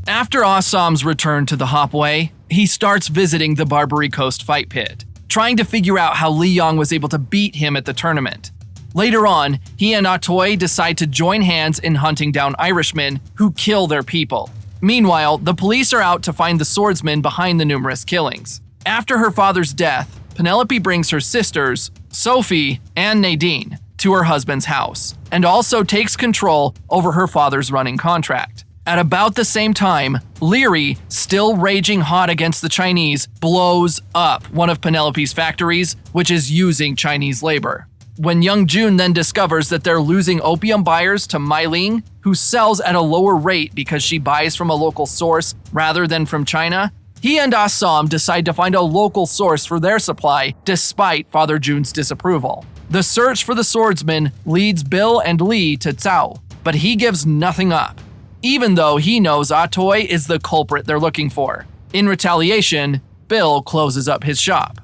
After Ah Sam's return to the Hopway, he starts visiting the Barbary Coast fight pit, trying to figure out how Li Yong was able to beat him at the tournament. Later on, he and Ah Toy decide to join hands in hunting down Irishmen who kill their people. Meanwhile, the police are out to find the swordsman behind the numerous killings. After her father's death, Penelope brings her sisters, Sophie and Nadine, to her husband's house, and also takes control over her father's running contract. At about the same time, Leary, still raging hot against the Chinese, blows up one of Penelope's factories, which is using Chinese labor. When Young Jun then discovers that they're losing opium buyers to Mai Ling, who sells at a lower rate because she buys from a local source rather than from China, he and Ah Sahm decide to find a local source for their supply despite Father Jun's disapproval. The search for the swordsman leads Bill and Lee to Cao, but he gives nothing up, even though he knows Ah Toy is the culprit they're looking for. In retaliation, Bill closes up his shop.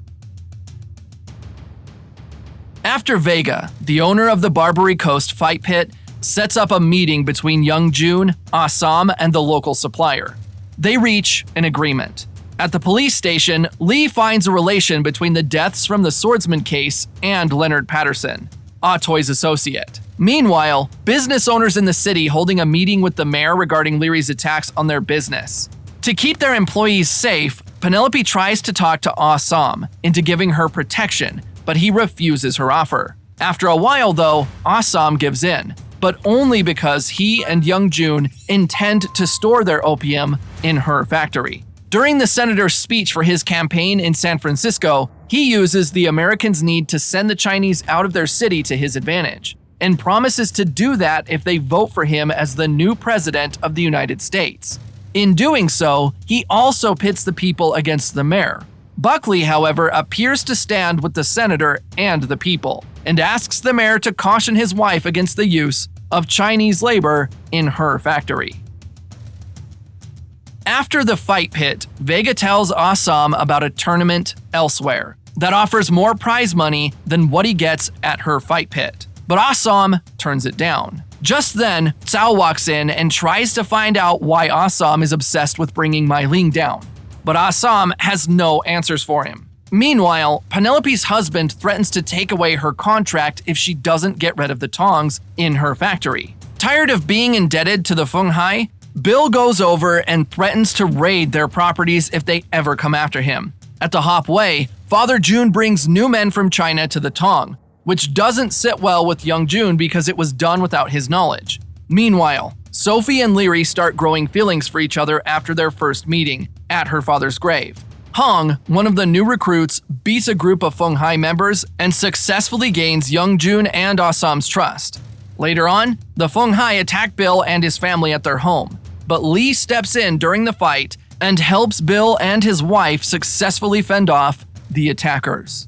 After Vega, the owner of the Barbary Coast fight pit, sets up a meeting between Young Jun, Ah Sahm, and the local supplier. They reach an agreement. At the police station, Lee finds a relation between the deaths from the swordsman case and Leonard Patterson, Ah Toy's associate. Meanwhile, business owners in the city holding a meeting with the mayor regarding Leary's attacks on their business. To keep their employees safe, Penelope tries to talk to Ah Sahm into giving her protection, but he refuses her offer. After a while though, Ah Sahm gives in, but only because he and Young Jun intend to store their opium in her factory. During the senator's speech for his campaign in San Francisco, he uses the Americans' need to send the Chinese out of their city to his advantage, and promises to do that if they vote for him as the new president of the United States. In doing so, he also pits the people against the mayor. Buckley, however, appears to stand with the senator and the people, and asks the mayor to caution his wife against the use of Chinese labor in her factory. After the fight pit, Vega tells Ah Sahm about a tournament elsewhere that offers more prize money than what he gets at her fight pit. But Ah Sahm turns it down. Just then, Cao walks in and tries to find out why Ah Sahm is obsessed with bringing Mai Ling down. But Ah Sahm has no answers for him. Meanwhile, Penelope's husband threatens to take away her contract if she doesn't get rid of the tongs in her factory. Tired of being indebted to the Feng Hai, Bill goes over and threatens to raid their properties if they ever come after him. At the Hopway, Father Jun brings new men from China to the Tong, which doesn't sit well with Young Jun because it was done without his knowledge. Meanwhile, Sophie and Leary start growing feelings for each other after their first meeting at her father's grave. Hong, one of the new recruits, beats a group of Feng Hai members and successfully gains Young Jun and Ah Sam's trust. Later on, the Feng Hai attack Bill and his family at their home, but Lee steps in during the fight and helps Bill and his wife successfully fend off the attackers.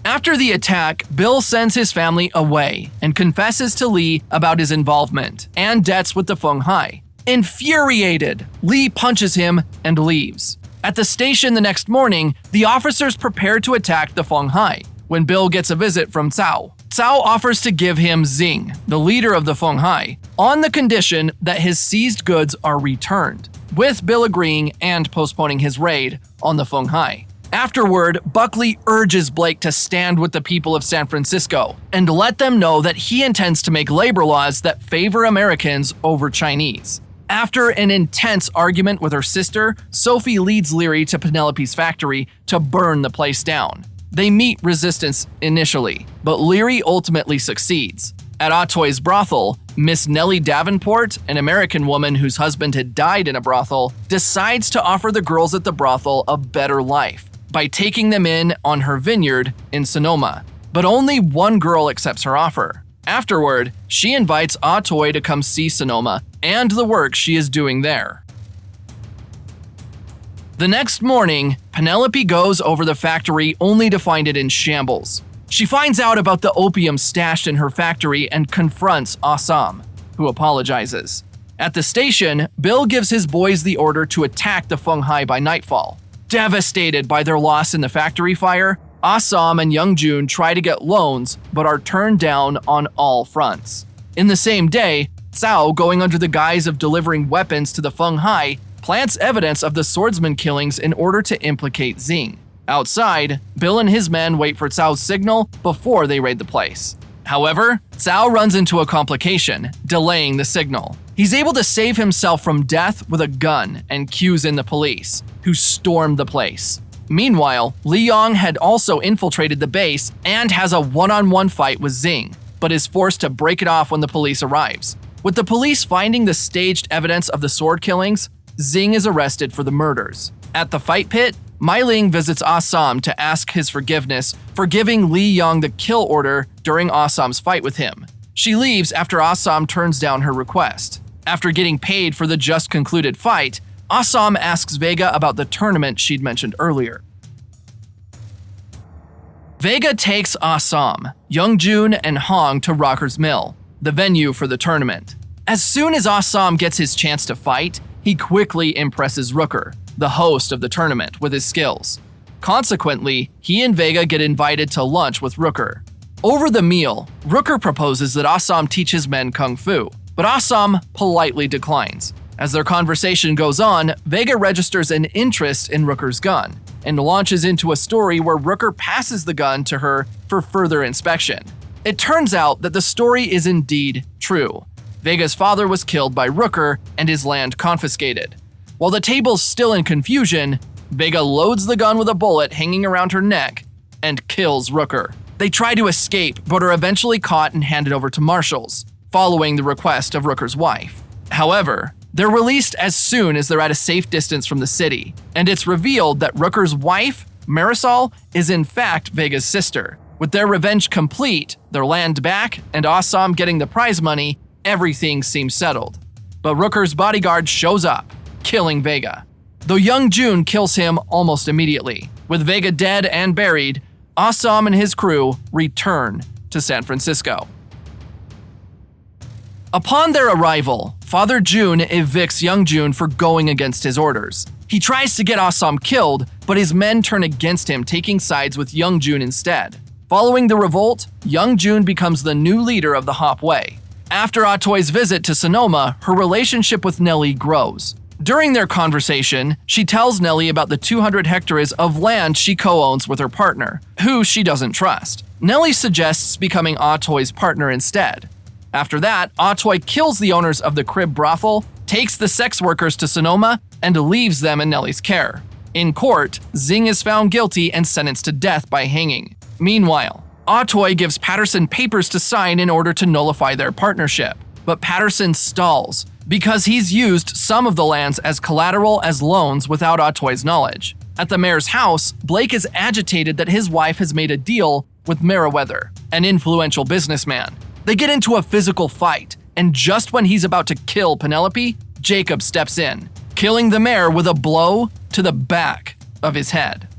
After the attack, Bill sends his family away and confesses to Lee about his involvement and debts with the Feng Hai. Infuriated, Lee punches him and leaves. At the station the next morning, the officers prepare to attack the Feng Hai when Bill gets a visit from Cao. Cao offers to give him Xing, the leader of the Feng Hai, on the condition that his seized goods are returned, with Bill agreeing and postponing his raid on the Feng Hai. Afterward, Buckley urges Blake to stand with the people of San Francisco and let them know that he intends to make labor laws that favor Americans over Chinese. After an intense argument with her sister, Sophie leads Leary to Penelope's factory to burn the place down. They meet resistance initially, but Leary ultimately succeeds. At Ah Toy's brothel, Miss Nellie Davenport, an American woman whose husband had died in a brothel, decides to offer the girls at the brothel a better life. by taking them in on her vineyard in Sonoma. But only one girl accepts her offer. Afterward, she invites Ah Toy to come see Sonoma and the work she is doing there. The next morning, Penelope goes over the factory only to find it in shambles. She finds out about the opium stashed in her factory and confronts Ah Sahm, who apologizes. At the station, Bill gives his boys the order to attack the Feng Hai by nightfall. Devastated by their loss in the factory fire, Ah Sahm and Young Jun try to get loans but are turned down on all fronts. In the same day, Cao, going under the guise of delivering weapons to the Feng Hai, plants evidence of the swordsman killings in order to implicate Xing. Outside, Bill and his men wait for Cao's signal before they raid the place. However, Cao runs into a complication, delaying the signal. He's able to save himself from death with a gun and cues in the police, who storm the place. Meanwhile, Li Yong had also infiltrated the base and has a one-on-one fight with Xing, but is forced to break it off when the police arrives. With the police finding the staged evidence of the sword killings, Xing is arrested for the murders. At the fight pit, Mai Ling visits Ah Sahm to ask his forgiveness for giving Li Yong the kill order during Ah Sam's fight with him. She leaves after Ah Sahm turns down her request. After getting paid for the just concluded fight, Ah Sahm asks Vega about the tournament she'd mentioned earlier. Vega takes Ah Sahm, Young Jun, and Hong to Rocker's Mill, the venue for the tournament. As soon as Ah Sahm gets his chance to fight, he quickly impresses Rooker, the host of the tournament, with his skills. Consequently, he and Vega get invited to lunch with Rooker. Over the meal, Rooker proposes that Ah Sahm teach his men kung fu, but Ah Sahm politely declines. As their conversation goes on, Vega registers an interest in Rooker's gun, and launches into a story where Rooker passes the gun to her for further inspection. It turns out that the story is indeed true. Vega's father was killed by Rooker and his land confiscated. While the table's still in confusion, Vega loads the gun with a bullet hanging around her neck and kills Rooker. They try to escape, but are eventually caught and handed over to marshals, following the request of Rooker's wife. However, they're released as soon as they're at a safe distance from the city, and it's revealed that Rooker's wife, Marisol, is in fact Vega's sister. With their revenge complete, their land back, and Ah Sahm getting the prize money, everything seems settled. But Rooker's bodyguard shows up, killing Vega. Though Young Jun kills him almost immediately. With Vega dead and buried, Ah Sahm and his crew return to San Francisco. Upon their arrival, Father Jun evicts Young Jun for going against his orders. He tries to get Ah Sahm killed, but his men turn against him, taking sides with Young Jun instead. Following the revolt, Young Jun becomes the new leader of the Hop Way. After Ah Toy's visit to Sonoma, her relationship with Nellie grows. During their conversation, she tells Nellie about the 200 hectares of land she co-owns with her partner, who she doesn't trust. Nellie suggests becoming Ah Toy's partner instead. After that, Ah Toy kills the owners of the crib brothel, takes the sex workers to Sonoma, and leaves them in Nellie's care. In court, Xing is found guilty and sentenced to death by hanging. Meanwhile, Ah Toy gives Patterson papers to sign in order to nullify their partnership. But Patterson stalls, because he's used some of the lands as collateral as loans without Ah Toy's knowledge. At the mayor's house, Blake is agitated that his wife has made a deal with Meriwether, an influential businessman. They get into a physical fight, and just when he's about to kill Penelope, Jacob steps in, killing the mayor with a blow to the back of his head.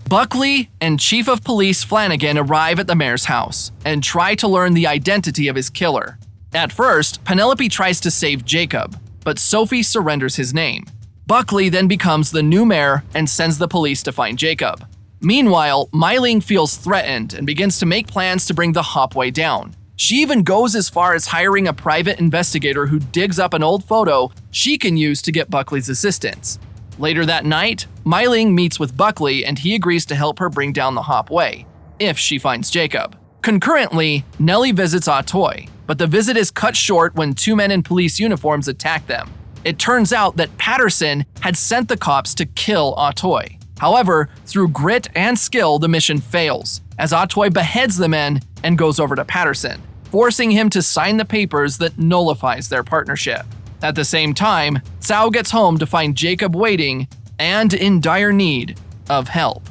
Buckley and Chief of Police Flanagan arrive at the mayor's house and try to learn the identity of his killer. At first, Penelope tries to save Jacob, but Sophie surrenders his name. Buckley then becomes the new mayor and sends the police to find Jacob. Meanwhile, Mai Ling feels threatened and begins to make plans to bring the Hopway down. She even goes as far as hiring a private investigator who digs up an old photo she can use to get Buckley's assistance. Later that night, Mai Ling meets with Buckley and he agrees to help her bring down the Hopway, if she finds Jacob. Concurrently, Nellie visits Ah Toy, but the visit is cut short when two men in police uniforms attack them. It turns out that Patterson had sent the cops to kill Ah Toy. However, through grit and skill, the mission fails, as Ah Toy beheads the men and goes over to Patterson, forcing him to sign the papers that nullifies their partnership. At the same time, Cao gets home to find Jacob waiting and in dire need of help.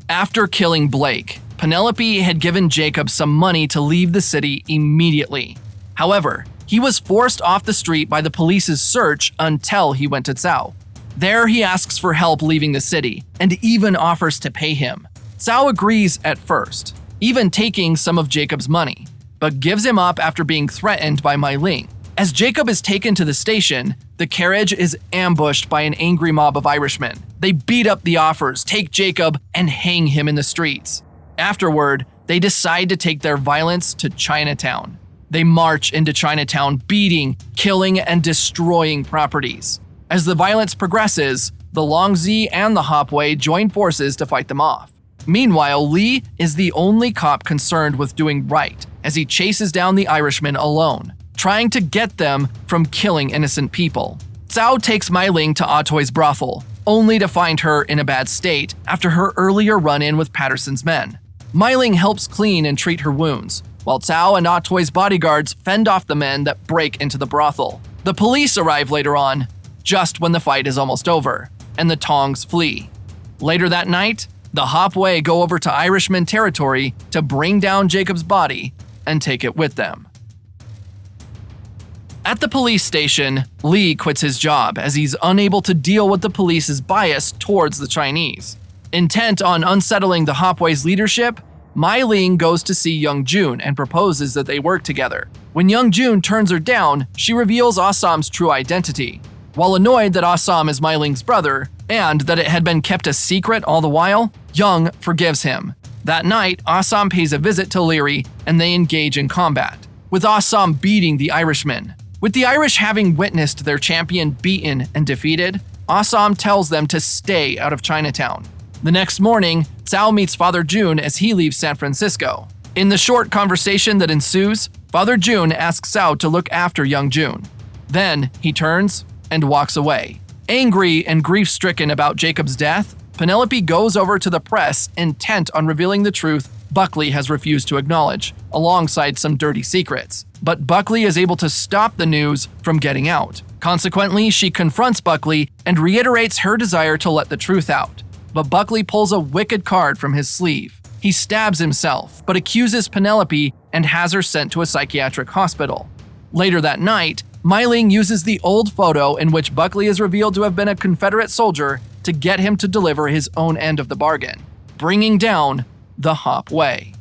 After killing Blake, Penelope had given Jacob some money to leave the city immediately. However, he was forced off the street by the police's search until he went to Cao. There he asks for help leaving the city and even offers to pay him. Cao agrees at first, even taking some of Jacob's money, but gives him up after being threatened by Mai Ling. As Jacob is taken to the station, the carriage is ambushed by an angry mob of Irishmen. They beat up the offers, take Jacob, and hang him in the streets. Afterward, they decide to take their violence to Chinatown. They march into Chinatown, beating, killing, and destroying properties. As the violence progresses, the Longzi and the Hopway join forces to fight them off. Meanwhile, Li is the only cop concerned with doing right, as he chases down the Irishmen alone, trying to get them from killing innocent people. Cao takes Mai Ling to Atoy's brothel, only to find her in a bad state after her earlier run-in with Patterson's men. Mai Ling helps clean and treat her wounds, while Cao and Atoy's bodyguards fend off the men that break into the brothel. The police arrive later on, just when the fight is almost over, and the Tongs flee. Later that night, the Hopway go over to Irishman territory to bring down Jacob's body and take it with them. At the police station, Li quits his job as he's unable to deal with the police's bias towards the Chinese. Intent on unsettling the Hopway's leadership, Mai Ling goes to see Young Jun and proposes that they work together. When Young Jun turns her down, she reveals Ah Sam's true identity. While annoyed that Ah Sahm is Mai Ling's brother, and that it had been kept a secret all the while, Young forgives him. That night, Ah Sahm pays a visit to Leary and they engage in combat, with Ah Sahm beating the Irishmen. With the Irish having witnessed their champion beaten and defeated, Ah Sahm tells them to stay out of Chinatown. The next morning, Cao meets Father Jun as he leaves San Francisco. In the short conversation that ensues, Father Jun asks Cao to look after Young Jun. Then he turns and walks away. Angry and grief-stricken about Jacob's death, Penelope goes over to the press intent on revealing the truth Buckley has refused to acknowledge, alongside some dirty secrets. But Buckley is able to stop the news from getting out. Consequently, she confronts Buckley and reiterates her desire to let the truth out. But Buckley pulls a wicked card from his sleeve. He stabs himself, but accuses Penelope and has her sent to a psychiatric hospital. Later that night, Mai Ling uses the old photo in which Buckley is revealed to have been a Confederate soldier to get him to deliver his own end of the bargain, bringing down the Hopway.